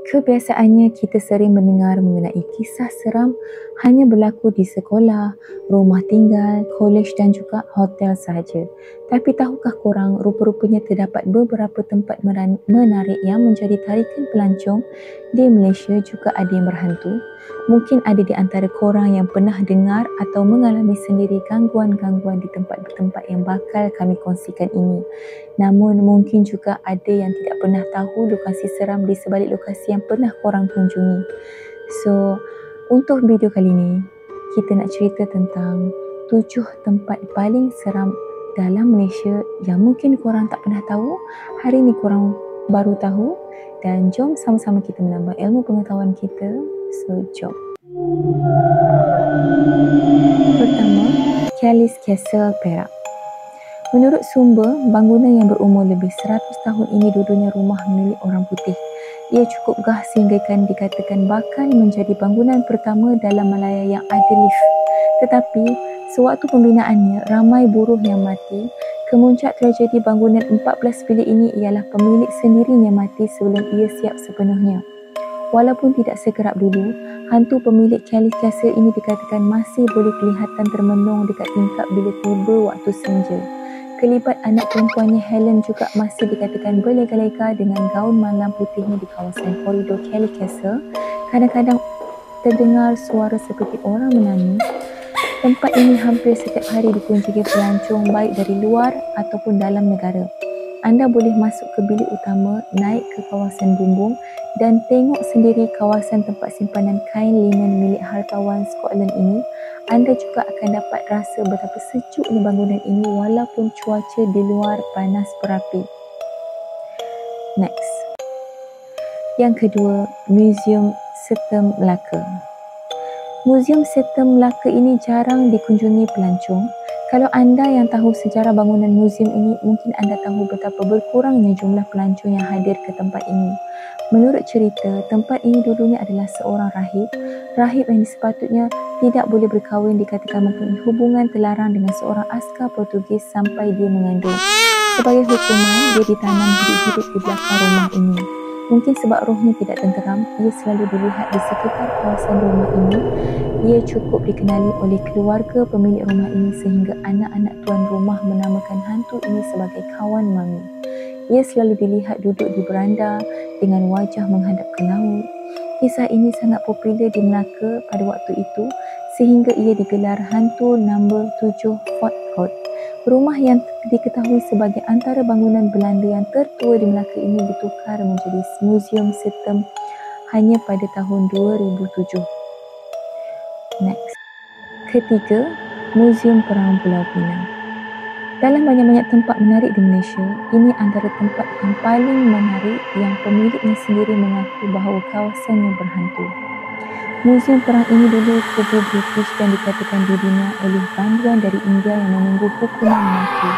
Kebiasaannya kita sering mendengar mengenai kisah seram hanya berlaku di sekolah, rumah tinggal, kolej dan juga hotel sahaja. Tapi tahukah korang rupa-rupanya terdapat beberapa tempat menarik yang menjadi tarikan pelancong di Malaysia juga ada yang berhantu? Mungkin ada di antara korang yang pernah dengar atau mengalami sendiri gangguan-gangguan di tempat-tempat yang bakal kami kongsikan ini. Namun mungkin juga ada yang tidak pernah tahu lokasi seram di sebalik lokasi yang pernah korang kunjungi. So, untuk video kali ini, kita nak cerita tentang 7 tempat paling seram dalam Malaysia yang mungkin korang tak pernah tahu. Hari ni korang baru tahu dan jom sama-sama kita menambah ilmu pengetahuan kita. So, jom. Pertama, Kelly's Castle, Perak. Menurut sumber, bangunan yang berumur lebih 100 tahun ini dulunya rumah milik orang putih. Ia cukup gah sehingga dikatakan bakal menjadi bangunan pertama dalam Malaya yang ada lift. Tetapi, sewaktu pembinaannya, ramai buruh yang mati. Kemuncak tragedi bangunan 14 bilik ini ialah pemilik sendirinya mati sebelum ia siap sepenuhnya. Walaupun tidak sekerap dulu, hantu pemilik Kelly's Castle ini dikatakan masih boleh kelihatan termenung dekat tingkap bila tiba waktu senja. Kelibat anak perempuannya Helen juga masih dikatakan berlega-lega dengan gaun malam putihnya di kawasan koridor Kelly's Castle. Kadang-kadang terdengar suara seperti orang menangis. Tempat ini hampir setiap hari dikunjungi pelancong baik dari luar ataupun dalam negara. Anda boleh masuk ke bilik utama, naik ke kawasan bumbung dan tengok sendiri kawasan tempat simpanan kain linen milik hartawan Scotland ini. Anda juga akan dapat rasa betapa sejuknya bangunan ini walaupun cuaca di luar panas berapi. Next. Yang kedua, Museum Setem Melaka. Museum Setem Melaka ini jarang dikunjungi pelancong. Kalau anda yang tahu sejarah bangunan museum ini, mungkin anda tahu betapa berkurangnya jumlah pelancong yang hadir ke tempat ini. Menurut cerita, tempat ini dulunya adalah seorang rahib. Rahib yang sepatutnya tidak boleh berkahwin dikatakan mempunyai hubungan terlarang dengan seorang askar Portugis sampai dia mengandung. Sebagai hukuman, dia ditanam hidup di belakang rumah ini. Mungkin sebab rohnya tidak tenteram, ia selalu dilihat di sekitar kawasan rumah ini. Ia cukup dikenali oleh keluarga pemilik rumah ini sehingga anak-anak tuan rumah menamakan hantu ini sebagai kawan mami. Ia selalu dilihat duduk di beranda dengan wajah menghadap ke laut. Kisah ini sangat popular di Melaka pada waktu itu sehingga ia digelar hantu nombor 7 Fort Court. Rumah yang diketahui sebagai antara bangunan Belanda yang tertua di Melaka ini ditukar menjadi Museum Setem hanya pada tahun 2007. Next. Ketiga, Museum Perang Pulau Pinang. Dalam banyak-banyak tempat menarik di Malaysia, ini antara tempat yang paling menarik yang pemiliknya sendiri mengaku bahawa kawasannya berhantu. Museum perang ini dulu kubu British dan dikatakan dibina oleh banduan dari India yang menunggu hukuman mati.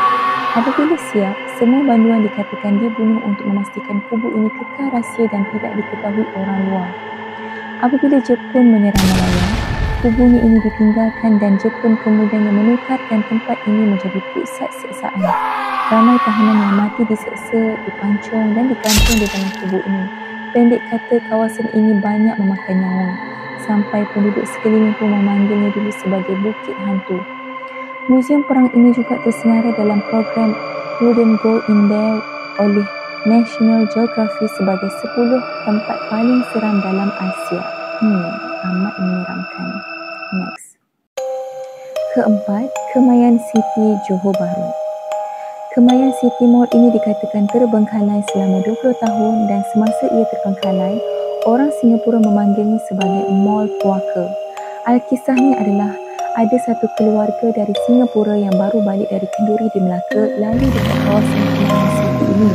Apabila siap, semua banduan dikatakan dibunuh untuk memastikan kubu ini kekal rahsia dan tidak diketahui orang luar. Apabila Jepun menyerang Malaya, kubunya ini ditinggalkan dan Jepun kemudian menukarkan tempat ini menjadi pusat siksaan. Ramai tahanan yang mati diseksa, dipancung dan digantung di dalam kubu ini. Pendek kata, kawasan ini banyak memakan nyawa. Sampai penduduk sekeliling pun memanggilnya dulu sebagai Bukit Hantu. Museum perang ini juga tersenara dalam program Wouldn't Go In There oleh National Geographic sebagai 10 tempat paling seram dalam Asia. Amat menyeramkan. Next. Keempat, Kemayan City, Johor Bahru. Kemayan City Mall ini dikatakan terbengkalai selama 20 tahun dan semasa ia terbengkalai, orang Singapura memanggilnya sebagai Mall Puaka. Alkisahnya adalah ada satu keluarga dari Singapura yang baru balik dari kenduri di Melaka lalu dekat kawasan Kemayan City ini.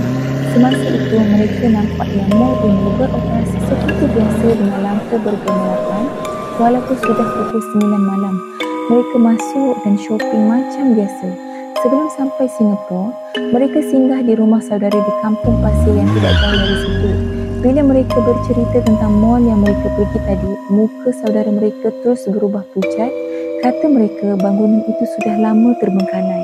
Semasa itu mereka nampak yang mall ini beroperasi seperti biasa dengan lampu bergemilapan walaupun sudah pukul 9 malam. Mereka masuk dan shopping macam biasa. Sebelum sampai Singapura, mereka singgah di rumah saudara di kampung pasir yang tidak jauh dari situ. Bila mereka bercerita tentang mall yang mereka pergi tadi, muka saudara mereka terus berubah pucat. Kata mereka, bangunan itu sudah lama terbengkalai.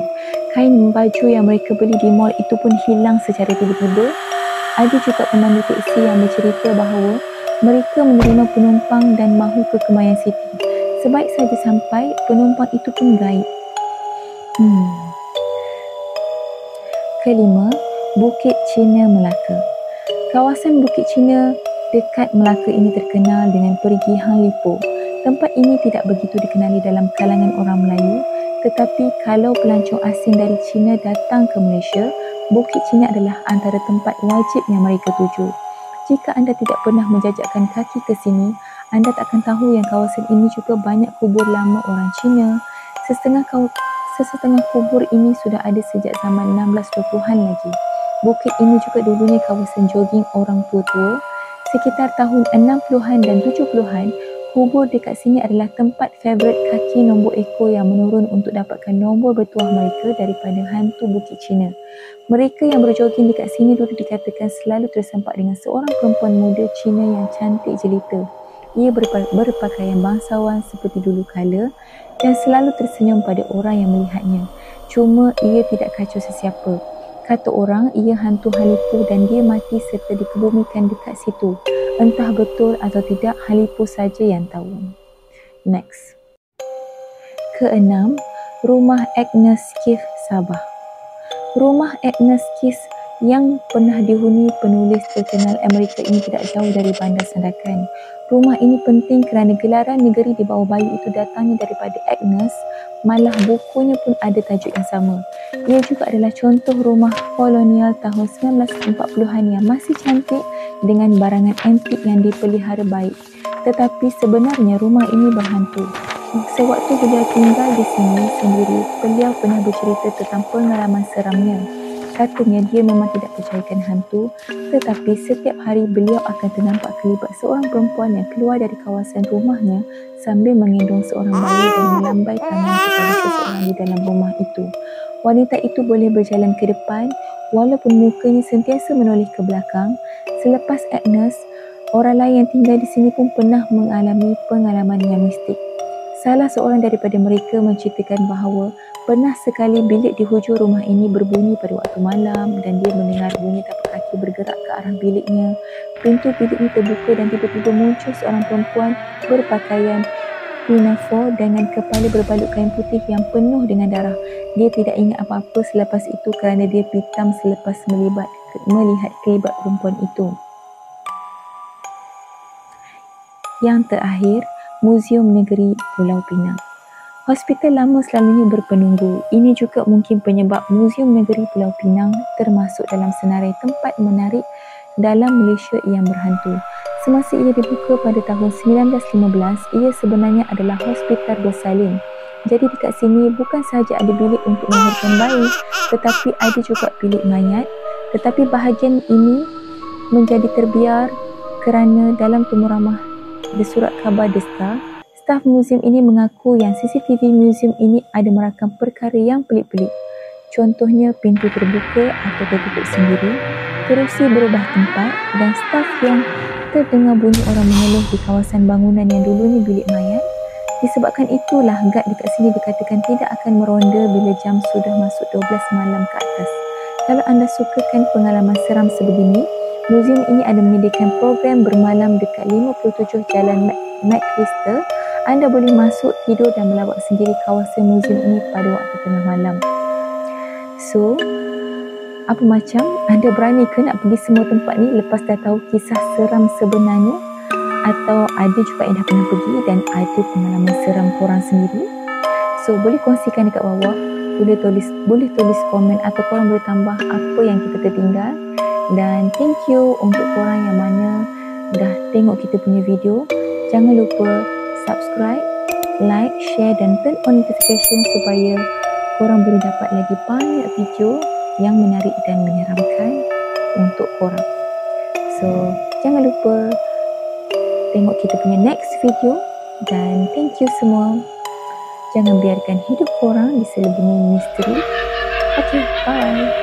Kain baju yang mereka beli di mall itu pun hilang secara tiba-tiba. Ada juga pemandu teksi yang bercerita bahawa Mereka menerima penumpang dan mahu ke Kemayan City. Sebaik saja sampai, penumpang itu pun gaib. Kelima, Bukit Cina Melaka. Kawasan Bukit Cina dekat Melaka ini terkenal dengan Perigi Hang Lipo. Tempat ini tidak begitu dikenali dalam kalangan orang Melayu, tetapi kalau pelancong asing dari China datang ke Malaysia, Bukit Cina adalah antara tempat wajib yang mereka tuju. Jika anda tidak pernah menjajakkan kaki ke sini, anda tak akan tahu yang kawasan ini juga banyak kubur lama orang Cina. Sesetengah kubur ini sudah ada sejak zaman 1620-an lagi. Bukit ini juga dulunya kawasan jogging orang tua-tua. Sekitar tahun 60-an dan 70-an, kubur dekat sini adalah tempat favorit kaki nombor ekor yang menurun untuk dapatkan nombor bertuah mereka daripada hantu Bukit Cina. Mereka yang berjoging dekat sini dulu dikatakan selalu tersempak dengan seorang perempuan muda Cina yang cantik jelita. Ia berpakaian bangsawan seperti dulu kala dan selalu tersenyum pada orang yang melihatnya. Cuma ia tidak kacau sesiapa. Kata orang, ia hantu Hang Lipo dan dia mati serta dikebumikan dekat situ. Entah betul atau tidak, Hang Lipo saja yang tahu. Next. Keenam, Rumah Agnes Keith Sabah. Rumah Agnes Keith yang pernah dihuni penulis terkenal Amerika ini tidak jauh dari Bandar Sandakan. Rumah ini penting kerana gelaran negeri di bawah bayu itu datangnya daripada Agnes, malah bukunya pun ada tajuk yang sama. Ia juga adalah contoh rumah kolonial tahun 1940-an yang masih cantik dengan barangan antik yang dipelihara baik. Tetapi sebenarnya rumah ini berhantu. Sewaktu beliau tinggal di sini sendiri, beliau pernah bercerita tentang pengalaman seramnya. Katanya dia memang tidak percayakan hantu, tetapi setiap hari beliau akan ternampak kelibat seorang perempuan yang keluar dari kawasan rumahnya sambil menggendong seorang bayi dan melambai tangan kepada seseorang di dalam rumah itu. Wanita itu boleh berjalan ke depan walaupun mukanya sentiasa menoleh ke belakang. Selepas Agnes, orang lain yang tinggal di sini pun pernah mengalami pengalaman yang mistik. Salah seorang daripada mereka menceritakan bahawa pernah sekali bilik di hujung rumah ini berbunyi pada waktu malam dan dia mendengar bunyi tapak kaki bergerak ke arah biliknya. Pintu bilik ini terbuka dan tiba-tiba muncul seorang perempuan berpakaian pinafore dengan kepala berbalut kain putih yang penuh dengan darah. Dia tidak ingat apa-apa selepas itu kerana dia pitam selepas melihat kelibat perempuan itu. Yang terakhir, Muzium Negeri Pulau Pinang. Hospital lama selalunya berpenunggu. Ini juga mungkin penyebab Muzium Negeri Pulau Pinang termasuk dalam senarai tempat menarik dalam Malaysia yang berhantu. Semasa ia dibuka pada tahun 1915, ia sebenarnya adalah Hospital Bersalin. Jadi dekat sini bukan sahaja ada bilik untuk melahirkan bayi, tetapi ada juga bilik mayat. Tetapi bahagian ini menjadi terbiar kerana dalam temu ramah di surat khabar The Star, staf muzium ini mengaku yang CCTV muzium ini ada merakam perkara yang pelik-pelik. Contohnya pintu terbuka atau tertutup sendiri, kerusi berubah tempat dan staf yang terdengar bunyi orang mengeluh di kawasan bangunan yang dulunya bilik mayat. Disebabkan itulah guard dekat sini dikatakan tidak akan meronda bila jam sudah masuk 12 malam ke atas. Kalau anda sukakan pengalaman seram sebegini, muzium ini ada menyediakan program bermalam dekat 57 Jalan McAllister. Anda boleh masuk, tidur dan melawat sendiri kawasan muzium ini pada waktu tengah malam. So, apa macam? Anda berani ke nak pergi semua tempat ni lepas dah tahu kisah seram sebenarnya? Atau ada juga yang dah pernah pergi dan ada pengalaman seram korang sendiri? So, boleh kongsikan dekat bawah. Boleh tulis komen atau korang boleh tambah apa yang kita tertinggal. Dan thank you untuk korang yang mana dah tengok kita punya video. Jangan lupa subscribe, like, share dan turn on notification supaya korang boleh dapat lagi banyak video yang menarik dan menyeramkan untuk korang. So, jangan lupa tengok kita punya next video dan thank you semua. Jangan biarkan hidup korang diselubungi misteri. Okay, bye.